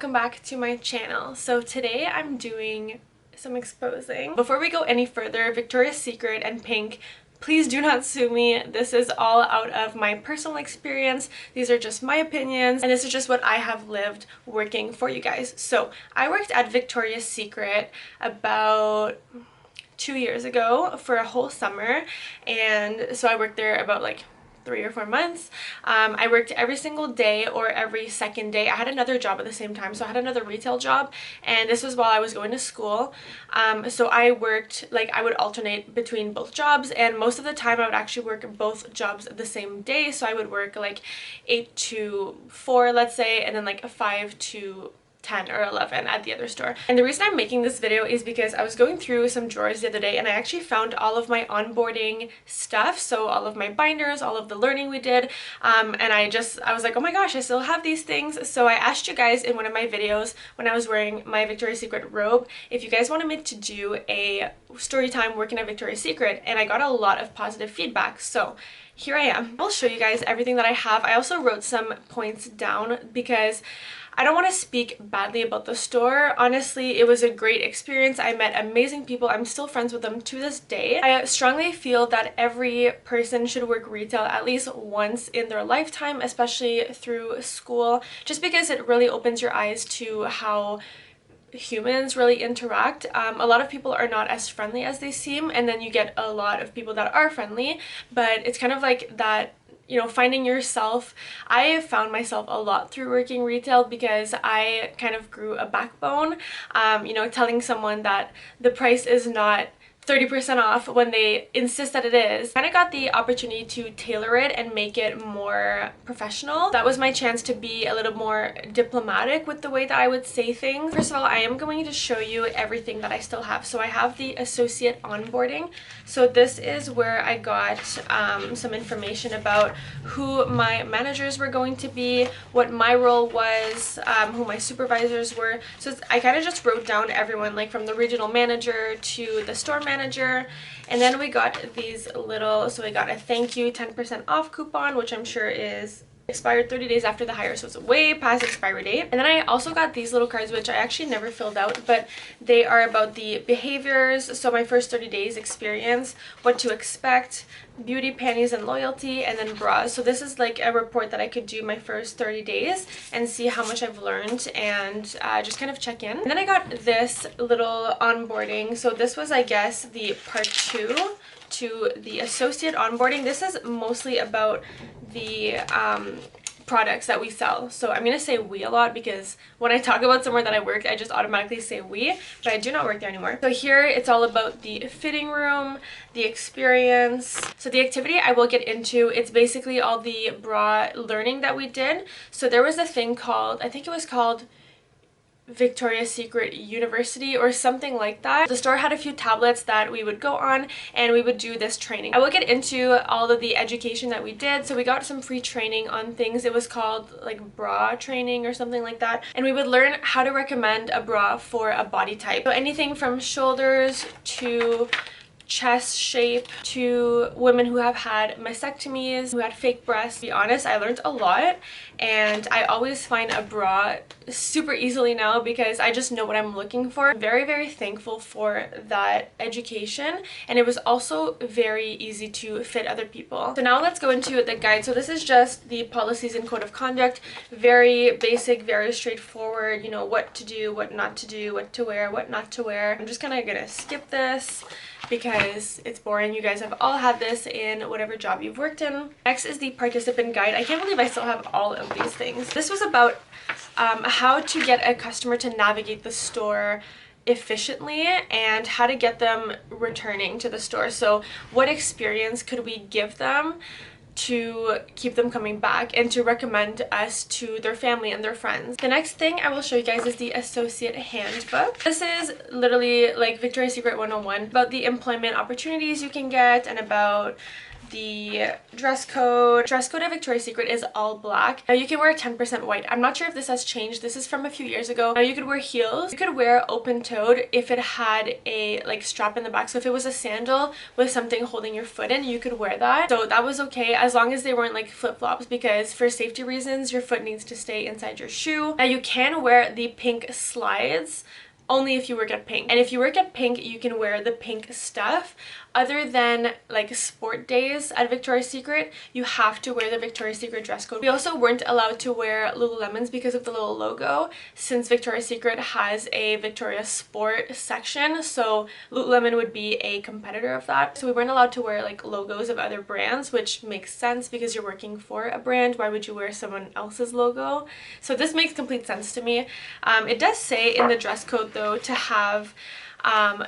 welcome back to my channel. So today I'm doing some exposing. Before we go any further, Victoria's Secret and Pink, please do not sue me. This is all out of my personal experience. These are just my opinions and this is just what I have lived working for you guys. So I worked at Victoria's Secret about 2 years ago for a whole summer, and so I worked there about like 3 or 4 months. I worked every single day or every second day. I had another job at the same time, so I had another retail job, and this was while I was going to school. So I worked, like, I would alternate between both jobs, and most of the time I would actually work both jobs the same day. So I would work like 8 to 4, let's say, and then like 5 to 10 or 11 at the other store. And the reason I'm making this video is because I was going through some drawers the other day and I actually found all of my onboarding stuff, so all of my binders, all of the learning we did, and I was like, oh my gosh, I still have these things. So I asked you guys in one of my videos when I was wearing my Victoria's Secret robe if you guys wanted me to do a story time working at Victoria's Secret, and I got a lot of positive feedback. So here I am. I'll show you guys everything that I have. I also wrote some points down because I don't want to speak badly about the store. Honestly, it was a great experience. I met amazing people. I'm still friends with them to this day. I strongly feel that every person should work retail at least once in their lifetime, especially through school, just because it really opens your eyes to how humans really interact. A lot of people are not as friendly as they seem, and then you get a lot of people that are friendly, but it's kind of like that, you know, finding yourself. I have found myself a lot through working retail because I kind of grew a backbone, you know, telling someone that the price is not 30% off when they insist that it is. Kind of got the opportunity to tailor it and make it more professional. That was my chance to be a little more diplomatic with the way that I would say things. First of all, I am going to show you everything that I still have. So I have the associate onboarding. So this is where I got some information about who my managers were going to be, what my role was, who my supervisors were. So I kind of just wrote down everyone, like from the regional manager to the store manager. And then we got these little, so we got a thank you 10% off coupon, which I'm sure is expired 30 days after the hire, so it's way past expiry date. And then I also got these little cards, which I actually never filled out, but they are about the behaviors. So my first 30 days experience, what to expect, beauty, panties, and loyalty, and then bras. So this is like a report that I could do my first 30 days and see how much I've learned and just kind of check in. And then I got this little onboarding. So this was, I guess, the part 2 to the associate onboarding. This is mostly about the products that we sell. So I'm gonna say we a lot because when I talk about somewhere that I work, I just automatically say we, but I do not work there anymore. So here it's all about the fitting room, the experience. So the activity I will get into, it's basically all the bra learning that we did. So there was a thing called, I think it was called Victoria's Secret University or something like that. The store had a few tablets that we would go on and we would do this training. I will get into all of the education that we did. So we got some free training on things. It was called like bra training or something like that, and we would learn how to recommend a bra for a body type. So anything from shoulders to chest shape to women who have had mastectomies, who had fake breasts. To be honest, I learned a lot, and I always find a bra super easily now because I just know what I'm looking for. I'm very, very thankful for that education, and it was also very easy to fit other people. So now let's go into the guide. So this is just the policies and code of conduct. Very basic, very straightforward, you know, what to do, what not to do, what to wear, what not to wear. I'm just kind of gonna skip this because it's boring. You guys have all had this in whatever job you've worked in. Next is the participant guide. I can't believe I still have all of these things. This was about how to get a customer to navigate the store efficiently and how to get them returning to the store. So what experience could we give them to keep them coming back and to recommend us to their family and their friends. The next thing I will show you guys is the associate handbook. This is literally like Victoria's Secret 101 about the employment opportunities you can get and about the dress code. Dress code at Victoria's Secret is all black. Now you can wear 10% white. I'm not sure if this has changed. This is from a few years ago. Now you could wear heels. You could wear open-toed if it had a like strap in the back. So if it was a sandal with something holding your foot in, you could wear that. So that was okay as long as they weren't like flip-flops, because for safety reasons your foot needs to stay inside your shoe. Now you can wear the pink slides only if you work at Pink. And if you work at Pink, you can wear the pink stuff. Other than like sport days at Victoria's Secret, you have to wear the Victoria's Secret dress code. We also weren't allowed to wear Lululemons because of the little logo, since Victoria's Secret has a Victoria's Sport section, so Lululemon would be a competitor of that. So we weren't allowed to wear like logos of other brands, which makes sense because you're working for a brand. Why would you wear someone else's logo? So this makes complete sense to me. It does say in the dress code though to have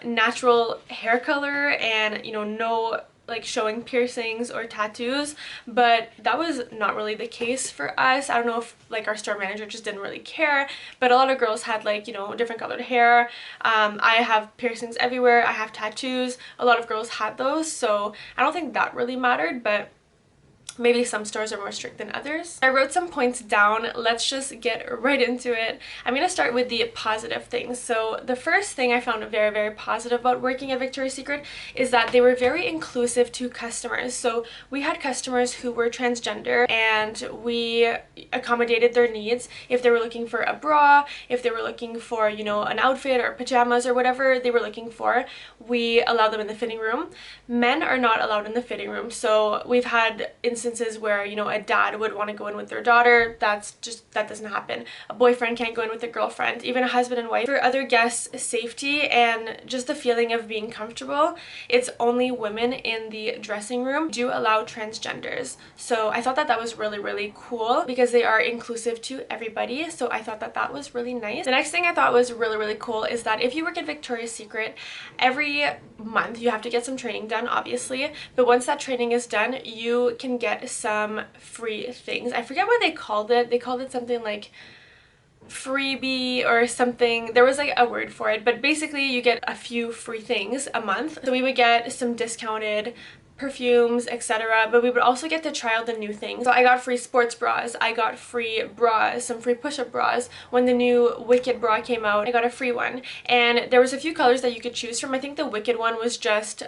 natural hair color and, you know, no like showing piercings or tattoos, but that was not really the case for us. I don't know if like our store manager just didn't really care, but a lot of girls had like, you know, different colored hair. I have piercings everywhere. I have tattoos. A lot of girls had those, so I don't think that really mattered, but maybe some stores are more strict than others. I wrote some points down. Let's just get right into it. I'm going to start with the positive things. So the first thing I found very, very positive about working at Victoria's Secret is that they were very inclusive to customers. So we had customers who were transgender and we accommodated their needs. If they were looking for a bra, if they were looking for, you know, an outfit or pajamas or whatever they were looking for, we allowed them in the fitting room. Men are not allowed in the fitting room. So we've had instances where, you know, a dad would want to go in with their daughter. That doesn't happen. A boyfriend can't go in with a girlfriend, even a husband and wife. For other guests' safety and just the feeling of being comfortable, it's only women in the dressing room. Do allow transgenders. So I thought that that was really, really cool because they are inclusive to everybody. So I thought that that was really nice. The next thing I thought was really, really cool is that if you work at Victoria's Secret, every month you have to get some training done, obviously, but once that training is done, you can get some free things. I forget what they called it. They called it something like freebie or something. There was like a word for it, but basically you get a few free things a month. So we would get some discounted perfumes, etc., but we would also get to try out the new things. So I got free sports bras, I got free bras, some free push-up bras. When the new Wicked bra came out, I got a free one, and there was a few colors that you could choose from. I think the Wicked one was just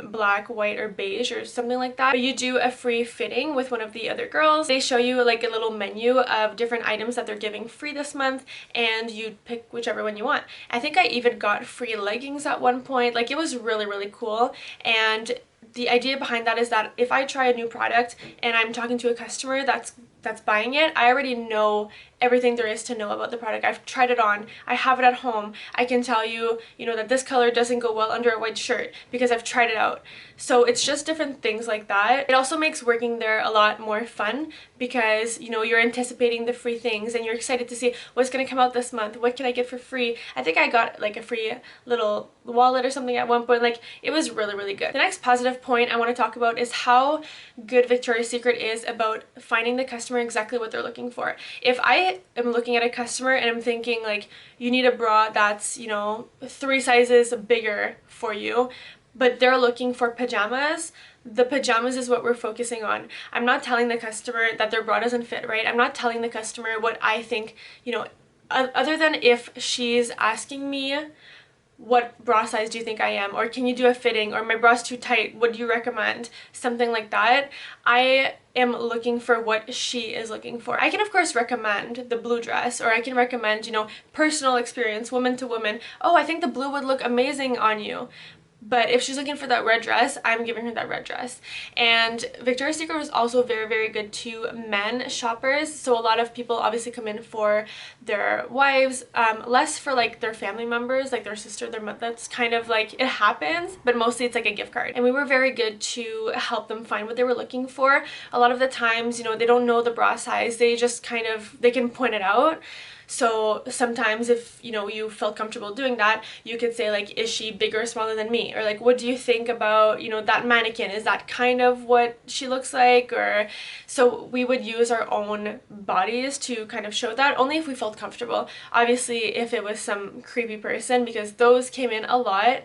black, white, or beige or something like that, but you do a free fitting with one of the other girls. They show you like a little menu of different items that they're giving free this month, and you pick whichever one you want. I think I even got free leggings at one point. Like, it was really, really cool. And the idea behind that is that if I try a new product and I'm talking to a customer that's buying it, I already know everything there is to know about the product. I've tried it on, I have it at home. I can tell you, you know, that this color doesn't go well under a white shirt because I've tried it out. So it's just different things like that. It also makes working there a lot more fun because, you know, you're anticipating the free things and you're excited to see what's going to come out this month. What can I get for free? I think I got like a free little wallet or something at one point. Like, it was really, really good. The next positive point I want to talk about is how good Victoria's Secret is about finding the customer exactly what they're looking for. If I am looking at a customer and I'm thinking like, you need a bra that's, you know, 3 sizes bigger for you, but they're looking for pajamas, the pajamas is what we're focusing on. I'm not telling the customer that their bra doesn't fit right. I'm not telling the customer what I think, you know, other than if she's asking me, what bra size do you think I am, or can you do a fitting, or my bra's too tight, what do you recommend, something like that. I am looking for what she is looking for. I can of course recommend the blue dress, or I can recommend, you know, personal experience, woman to woman. Oh, I think the blue would look amazing on you. But if she's looking for that red dress, I'm giving her that red dress. And Victoria's Secret was also very, very good to men shoppers. So a lot of people obviously come in for their wives, less for like their family members, like their sister, their mother. That's kind of like, it happens, but mostly it's like a gift card. And we were very good to help them find what they were looking for. A lot of the times, you know, they don't know the bra size. They just kind of, they can point it out. So sometimes if, you know, you felt comfortable doing that, you could say like, is she bigger or smaller than me? Or like, what do you think about, you know, that mannequin? Is that kind of what she looks like? Or so we would use our own bodies to kind of show that, only if we felt comfortable. Obviously, if it was some creepy person, because those came in a lot,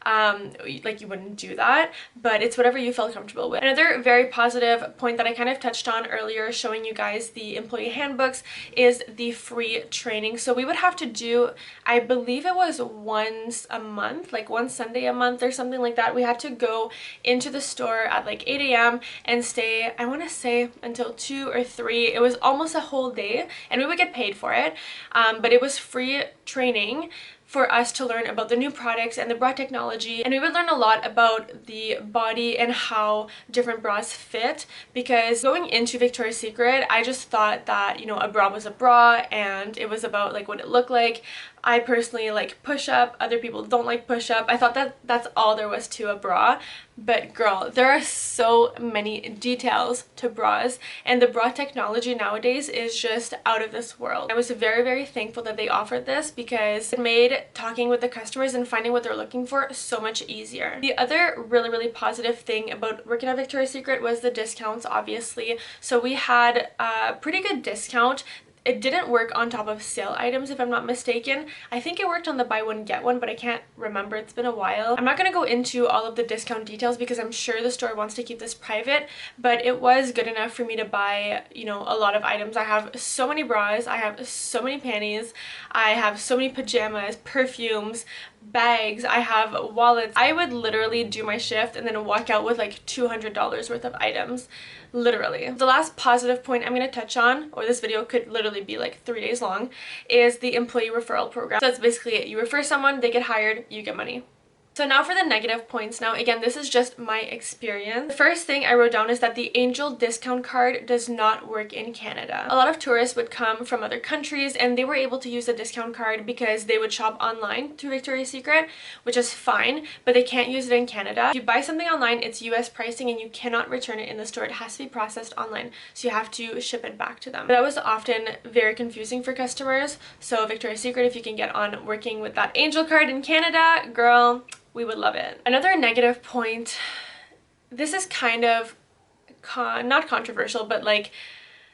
like you wouldn't do that, but it's whatever you feel comfortable with. Another very positive point that I kind of touched on earlier, showing you guys the employee handbooks, is the free training. So we would have to do, I believe it was once a month, like one Sunday a month or something like that. We had to go into the store at like 8 a.m. and stay, I want to say, until 2 or 3. It was almost a whole day, and we would get paid for it, but it was free training for us to learn about the new products and the bra technology, and we would learn a lot about the body and how different bras fit, because going into Victoria's Secret, I just thought that, you know, a bra was a bra and it was about like what it looked like. I personally like push-up, other people don't like push-up. I thought that that's all there was to a bra, but girl, there are so many details to bras, and the bra technology nowadays is just out of this world. I was very, very thankful that they offered this, because it made talking with the customers and finding what they're looking for so much easier. The other really, really positive thing about working at Victoria's Secret was the discounts, obviously. So we had a pretty good discount. It didn't work on top of sale items, if I'm not mistaken. I think it worked on the buy one get one, but I can't remember. It's been a while. I'm not going to go into all of the discount details because I'm sure the store wants to keep this private, but it was good enough for me to buy, you know, a lot of items. I have so many bras, I have so many panties, I have so many pajamas, perfumes, bags, I have wallets. I would literally do my shift and then walk out with like $200 worth of items. Literally. The last positive point I'm going to touch on, or this video could literally be like 3 days long, is the employee referral program. So that's basically it. You refer someone, they get hired, you get money. So now for the negative points. Now again, this is just my experience. The first thing I wrote down is that the Angel discount card does not work in Canada. A lot of tourists would come from other countries and they were able to use the discount card because they would shop online through Victoria's Secret, which is fine, but they can't use it in Canada. If you buy something online, it's US pricing and you cannot return it in the store. It has to be processed online, so you have to ship it back to them. But that was often very confusing for customers. So Victoria's Secret, if you can get on working with that Angel card in Canada, girl, we would love it. Another negative point, this is kind of not controversial, but like,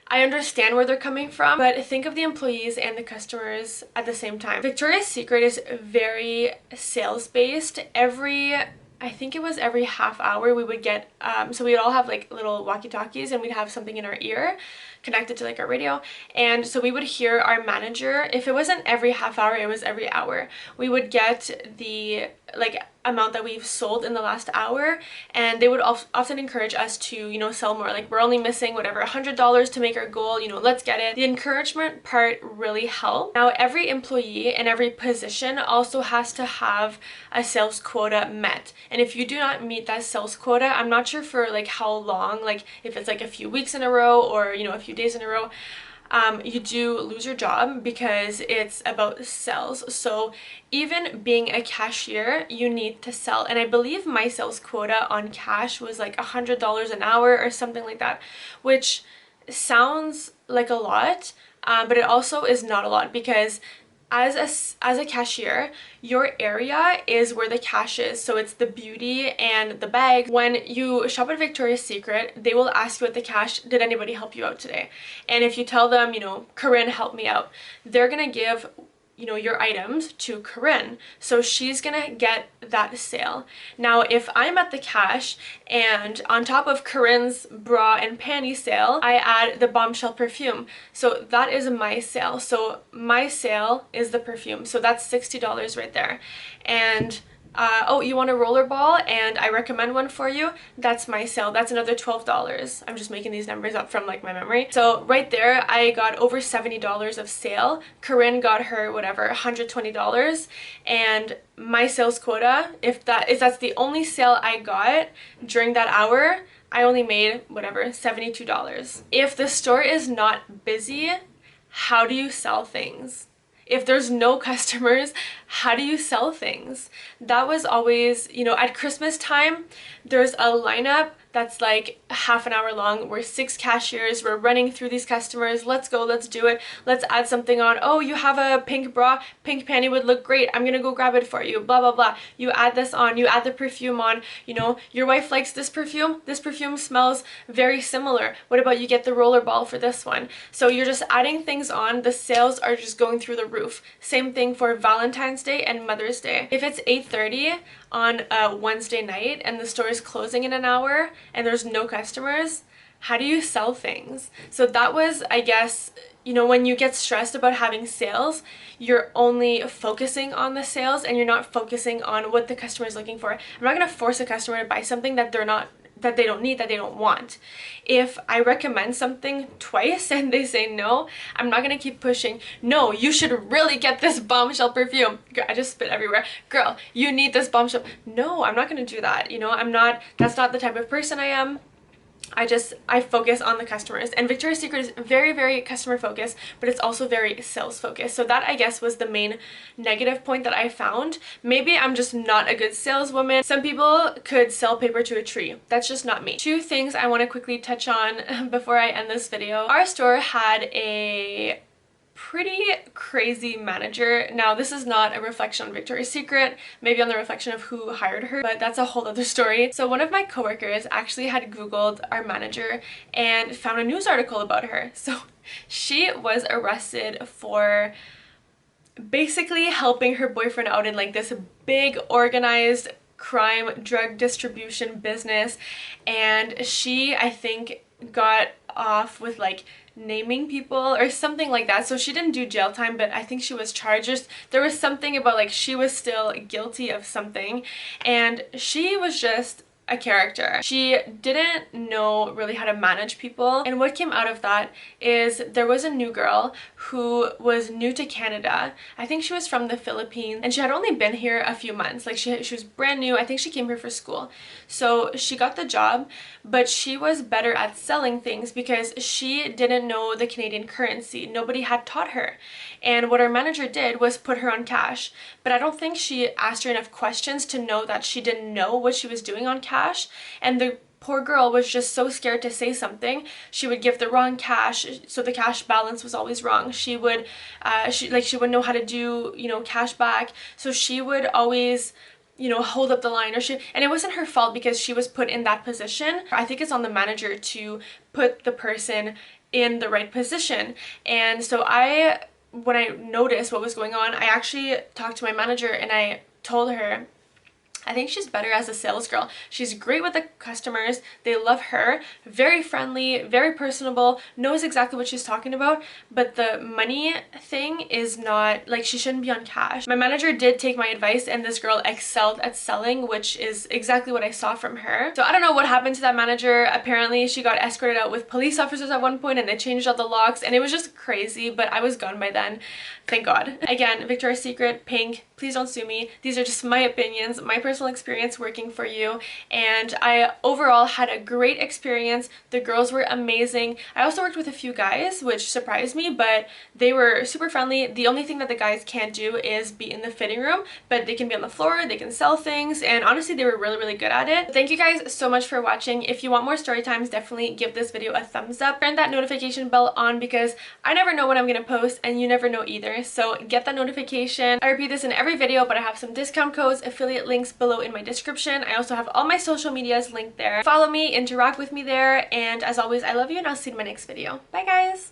I understand where they're coming from, but think of the employees and the customers at the same time. Victoria's Secret is very sales-based. I think it was every half hour we would get, so we'd all have like little walkie-talkies and we'd have something in our ear connected to like our radio, and so we would hear our manager. If it wasn't every half hour, it was every hour. We would get the like amount that we've sold in the last hour, and they would often encourage us to, you know, sell more. Like, we're only missing whatever $100 to make our goal, you know, let's get it. The encouragement part really helped. Now every employee and every position also has to have a sales quota met, and if you do not meet that sales quota, I'm not sure for like how long, like if it's like a few weeks in a row or, you know, a few days in a row, you do lose your job because it's about sales. So even being a cashier, you need to sell. And I believe my sales quota on cash was like $100 an hour or something like that, which sounds like a lot, but it also is not a lot, because as a cashier, your area is where the cash is. So it's the beauty and the bag. When you shop at Victoria's Secret, they will ask you at the cash, did anybody help you out today? And if you tell them, you know, Corinne helped me out, they're gonna give, you know, your items to Corinne, so she's gonna get that sale. Now if I'm at the cash and on top of Corinne's bra and panty sale, I add the Bombshell perfume, so that is my sale. So my sale is the perfume, so that's $60 right there. And oh, you want a roller ball and I recommend one for you, that's my sale, that's another $12. I'm just making these numbers up from like my memory. So right there I got over $70 of sale. Corinne got her whatever $120, and my sales quota, if that's the only sale I got during that hour, I only made whatever $72. If the store is not busy, how do you sell things? If there's no customers, how do you sell things? That was always, you know, at Christmas time, there's a lineup that's like half an hour long. We're 6 cashiers, we're running through these customers. Let's go, let's do it. Let's add something on. Oh, you have a pink bra, pink panty would look great. I'm gonna go grab it for you, blah, blah, blah. You add this on, you add the perfume on. You know, your wife likes this perfume smells very similar. What about you get the rollerball for this one? So you're just adding things on. The sales are just going through the roof. Same thing for Valentine's Day and Mother's Day. If it's 8:30 on a Wednesday night and the store is closing in an hour and there's no customers, how do you sell things? So that was, I guess, you know, when you get stressed about having sales, you're only focusing on the sales and you're not focusing on what the customer is looking for. I'm not going to force a customer to buy something that they don't need, that they don't want. If I recommend something twice and they say no, I'm not gonna keep pushing. No, you should really get this bombshell perfume. I just spit everywhere. Girl, you need this bombshell. No, I'm not gonna do that. You know, that's not the type of person I am. I focus on the customers, and Victoria's Secret is very, very customer focused, but it's also very sales focused. So that, I guess, was the main negative point that I found. Maybe I'm just not a good saleswoman. Some people could sell paper to a tree. That's just not me. 2 things I want to quickly touch on before I end this video. Our store had a pretty crazy manager. Now, this is not a reflection on Victoria's Secret, maybe on the reflection of who hired her, but that's a whole other story. So one of my coworkers actually had Googled our manager and found a news article about her. So she was arrested for basically helping her boyfriend out in like this big organized crime drug distribution business, and she, I think, got off with like naming people or something like that. So she didn't do jail time, but I think she was charged. There was something about like she was still guilty of something, and she was just a character. She didn't know really how to manage people, and what came out of that is there was a new girl who was new to Canada. I think she was from the Philippines, and she had only been here a few months. Like she was brand new. I think she came here for school. So she got the job, but she was better at selling things because she didn't know the Canadian currency. Nobody had taught her. And what our manager did was put her on cash, but I don't think she asked her enough questions to know that she didn't know what she was doing on cash. And the poor girl was just so scared to say something. She would give the wrong cash, so the cash balance was always wrong. She would she wouldn't know how to do, you know, cash back, so she would always, you know, hold up the line, and it wasn't her fault because she was put in that position. I think it's on the manager to put the person in the right position. And so when I noticed what was going on, I actually talked to my manager and I told her, I think she's better as a sales girl. She's great with the customers. They love her. Very friendly, very personable, knows exactly what she's talking about, but the money thing is not, like, she shouldn't be on cash. My manager did take my advice and this girl excelled at selling, which is exactly what I saw from her. So I don't know what happened to that manager. Apparently she got escorted out with police officers at one point and they changed all the locks, and it was just crazy, but I was gone by then. Thank God. Again, Victoria's Secret, Pink, please don't sue me. These are just my opinions, my personal experience working for you, and I overall had a great experience. The girls were amazing. I also worked with a few guys, which surprised me, but they were super friendly. The only thing that the guys can't do is be in the fitting room, but they can be on the floor, they can sell things, and honestly they were really, really good at it. Thank you guys so much for watching. If you want more story times, definitely give this video a thumbs up. Turn that notification bell on because I never know when I'm gonna post and you never know either, so get that notification. I repeat this in every video, but I have some discount codes, affiliate links below in my description. I also have all my social medias linked there. Follow me, interact with me there, and as always, I love you and I'll see you in my next video. Bye guys!